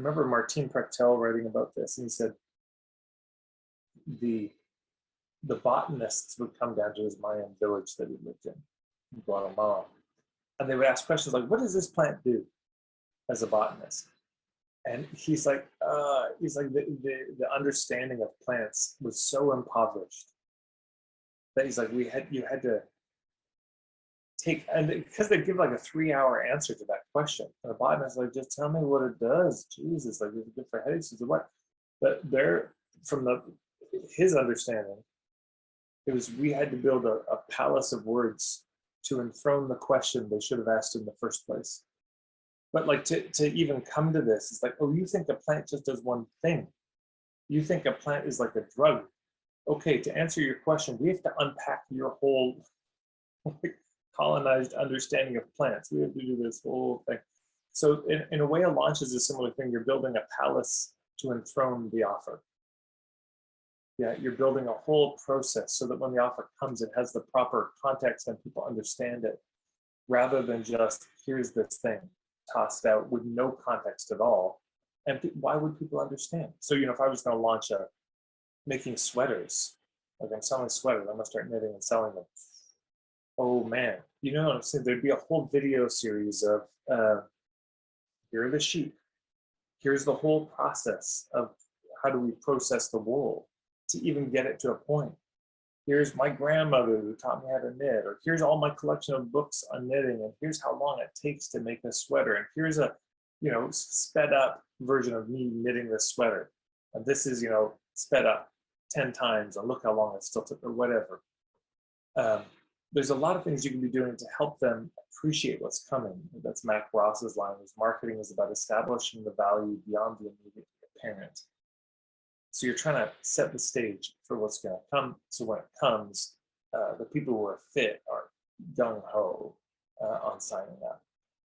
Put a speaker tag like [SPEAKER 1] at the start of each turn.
[SPEAKER 1] remember Martin Prechtel writing about this, and he said the botanists would come down to his Mayan village that he lived in Guatemala, and they would ask questions like, "What does this plant do?" As a botanist, and he's like the understanding of plants was so impoverished that he's like, you had to take, and because they give like a 3-hour answer to that question, and the botanist is like, just tell me what it does. Jesus, like, it's good for headaches. Is what? But there, from his understanding, it was we had to build a palace of words to enthrone the question they should have asked in the first place. But like to even come to this, it's like, oh, you think a plant just does one thing. You think a plant is like a drug. Okay, to answer your question, we have to unpack your whole colonized understanding of plants. We have to do this whole thing. So in a way, a launch is a similar thing. You're building a palace to enthrone the offer. Yeah, you're building a whole process so that when the offer comes, it has the proper context and people understand it, rather than just, here's this thing tossed out with no context at all. And why would people understand? So, if I was going to launch making sweaters, like I'm selling sweaters, I'm going to start knitting and selling them. Oh man, what I'm saying? There'd be a whole video series of here are the sheep. Here's the whole process of how do we process the wool to even get it to a point. Here's my grandmother who taught me how to knit, or here's all my collection of books on knitting, and here's how long it takes to make a sweater, and here's a sped up version of me knitting this sweater, and this is sped up 10 times, and look how long it still took, or whatever. There's a lot of things you can be doing to help them appreciate what's coming. That's Mac Ross's line, is marketing is about establishing the value beyond the immediate apparent. So you're trying to set the stage for what's going to come. So when it comes, the people who are fit are gung-ho on signing up.